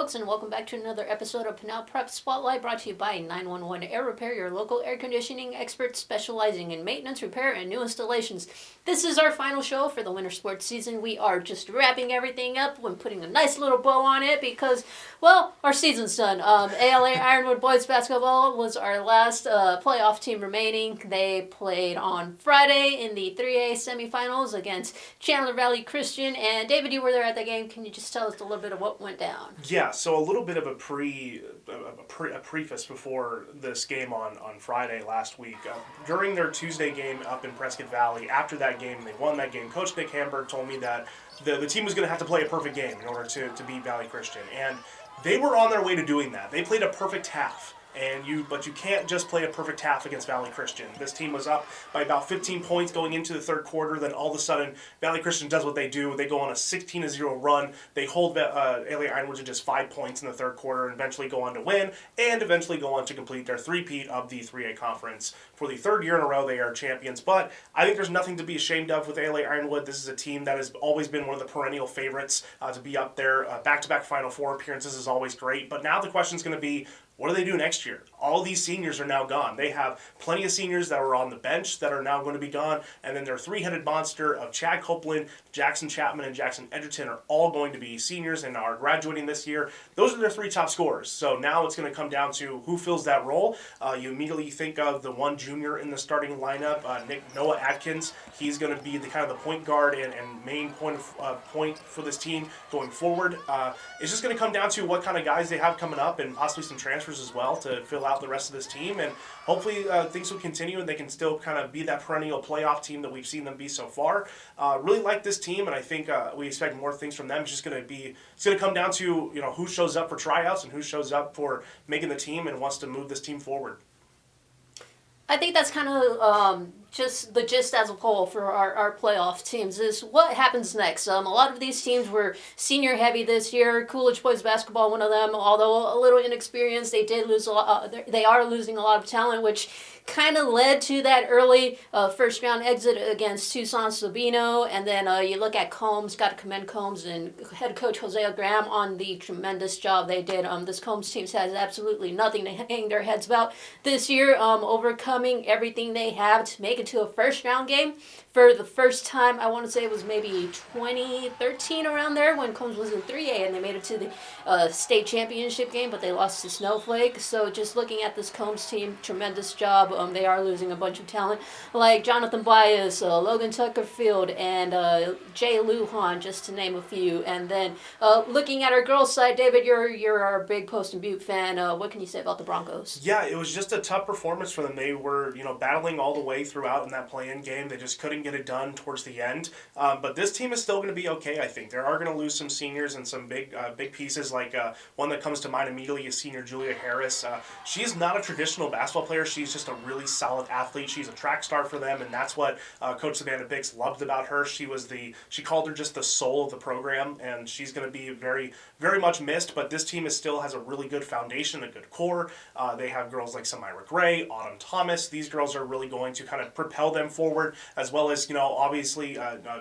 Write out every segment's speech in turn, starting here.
folks, and welcome back to another episode of Pinal Prep Spotlight, brought to you by 911 Air Repair, your local air conditioning expert specializing in maintenance, repair, and new installations. This is our final show for the winter sports season. We are just wrapping everything up and putting a nice little bow on it because, well, our season's done. ALA Ironwood Boys Basketball was our last playoff team remaining. They played on Friday in the 3A semifinals against Chandler Valley Christian. And David, you were there at the game. Can you just tell us a little bit of what went down? Yeah, so a little bit of a preface before this game on Friday last week. During their Tuesday game up in Prescott Valley, after that game, they won that game. Coach Nick Hamburg told me that the team was going to have to play a perfect game in order to beat Valley Christian, and they were on their way to doing that. They played a perfect half. But you can't just play a perfect half against Valley Christian. This team was up by about 15 points going into the third quarter. Then all of a sudden, Valley Christian does what they do. They go on a 16-0 run. They hold ALA Ironwood to just 5 points in the third quarter and eventually go on to win and eventually go on to complete their three-peat of the 3A conference. For the third year in a row, they are champions. But I think there's nothing to be ashamed of with ALA Ironwood. This is a team that has always been one of the perennial favorites to be up there. Back-to-back Final Four appearances is always great. But now the question is going to be, what do they do next year? All these seniors are now gone. They have plenty of seniors that were on the bench that are now going to be gone. And then their three-headed monster of Chad Copeland, Jackson Chapman, and Jackson Edgerton are all going to be seniors and are graduating this year. Those are their three top scorers. So now it's going to come down to who fills that role. You immediately think of the one junior in the starting lineup, Noah Atkins. He's going to be the kind of the point guard and main point for this team going forward. It's just going to come down to what kind of guys they have coming up and possibly some transfers as well to fill out the rest of this team, and hopefully things will continue and they can still kind of be that perennial playoff team that we've seen them be so far. Really like this team, and I think we expect more things from them. It's going to come down to who shows up for tryouts and who shows up for making the team and wants to move this team forward. I think that's kind of just the gist as a whole for our playoff teams is what happens next. A lot of these teams were senior heavy this year. Coolidge Boys Basketball, one of them, although a little inexperienced, they did lose a lot. They are losing a lot of talent, which kind of led to that early first round exit against Tucson Sabino. And then you look at Combs, got to commend Combs and head coach Hosea Graham on the tremendous job they did. This Combs team has absolutely nothing to hang their heads about this year, overcoming everything they have to make it to a first round game for the first time. I want to say it was maybe 2013 around there when Combs was in 3A and they made it to the state championship game, but they lost to Snowflake. So just looking at this Combs team, tremendous job. They are losing a bunch of talent like Jonathan Bias, Logan Tuckerfield, and Jay Lujan, just to name a few. And then looking at our girls' side, David, you're our big Post and Butte fan. What can you say about the Broncos? Yeah, it was just a tough performance for them. They were battling all the way throughout in that play-in game. They just couldn't get it done towards the end. But this team is still going to be okay, I think. They are going to lose some seniors and some big pieces. Like one that comes to mind immediately is senior Julia Harris. She's not a traditional basketball player. She's just a really solid athlete. She's a track star for them, and that's what Coach Savannah Bix loved about her. She called her just the soul of the program, and she's going to be very, very much missed. But this team still has a really good foundation, a good core. They have girls like Samira Gray, Autumn Thomas. These girls are really going to kind of propel them forward, as well as obviously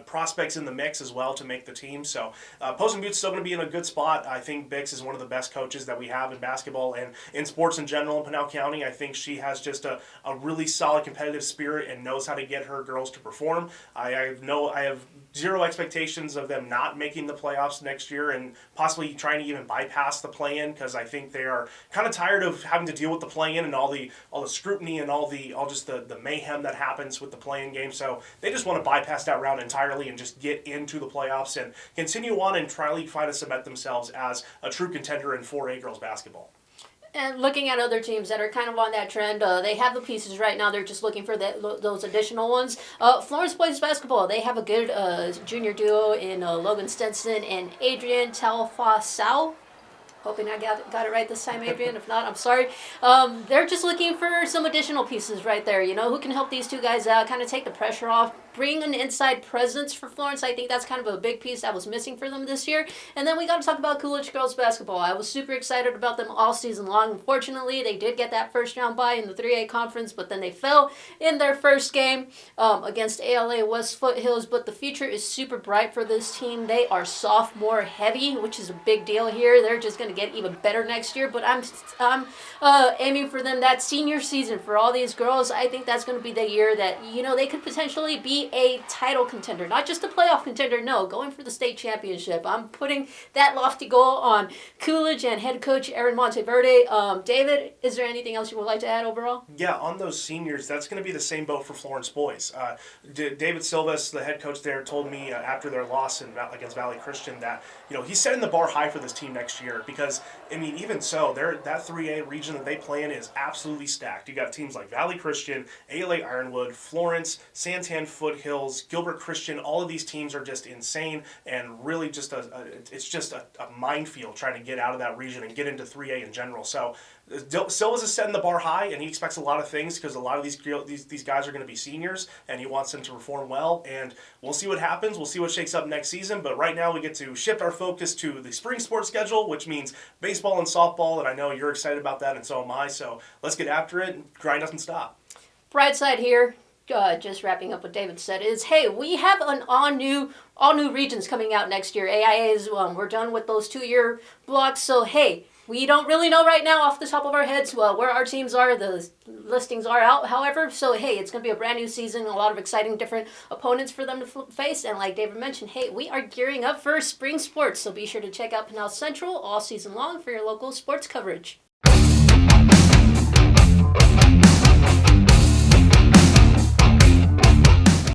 prospects in the mix as well to make the team. So Post and Butte's still going to be in a good spot. I think Bix is one of the best coaches that we have in basketball and in sports in general in Pinal County. I think she has just a really solid competitive spirit and knows how to get her girls to perform. I have zero expectations of them not making the playoffs next year and possibly trying to even bypass the play-in, because I think they are kind of tired of having to deal with the play-in and all the scrutiny and all just the mayhem that happens with the play-in game. So they just want to bypass that round entirely and just get into the playoffs and continue on and try to cement themselves as a true contender in 4A girls basketball. And looking at other teams that are kind of on that trend, they have the pieces right now. They're just looking for those additional ones. Florence Boys Basketball, they have a good junior duo in Logan Stenson and Adrian Talfasau. Hoping I got it right this time, Adrian. If not, I'm sorry. They're just looking for some additional pieces right there, who can help these two guys out, kind of take the pressure off bring an inside presence for Florence. I think that's kind of a big piece that was missing for them this year. And then we got to talk about Coolidge girls basketball. I was super excited about them all season long. Unfortunately, they did get that first round bye in the 3A conference, but then they fell in their first game against ALA West Foothills. But the future is super bright for this team. They are sophomore heavy, which is a big deal here. They're just going to get even better next year. But I'm aiming for them that senior season for all these girls. I think that's going to be the year that, they could potentially be a title contender, not just a playoff contender, no, going for the state championship. I'm putting that lofty goal on Coolidge and head coach Erin Monteverde. David, is there anything else you would like to add overall? Yeah, on those seniors, that's going to be the same boat for Florence boys. David Silvas, the head coach there, told me after their loss against Valley Christian that he's setting the bar high for this team next year because even so, that 3A region that they play in is absolutely stacked. You got teams like Valley Christian, ALA Ironwood, Florence, Santan Foothills, Gilbert Christian. All of these teams are just insane and really just it's just a minefield trying to get out of that region and get into 3A in general. So Silvas is setting the bar high, and he expects a lot of things because a lot of these guys are going to be seniors, and he wants them to perform well. And we'll see what happens. We'll see what shakes up next season. But right now, we get to shift our focus to the spring sports schedule, which means baseball and softball. And I know you're excited about that, and so am I. So let's get after it. And grind doesn't stop. Bright side here. Just wrapping up what David said is, hey, we have an all new regions coming out next year. AIAs, we're done with those 2-year blocks. So, hey, we don't really know right now off the top of our heads where our teams are. The listings are out, however. So, hey, it's going to be a brand new season, a lot of exciting different opponents for them to face. And like David mentioned, hey, we are gearing up for spring sports. So be sure to check out Pinal Central all season long for your local sports coverage.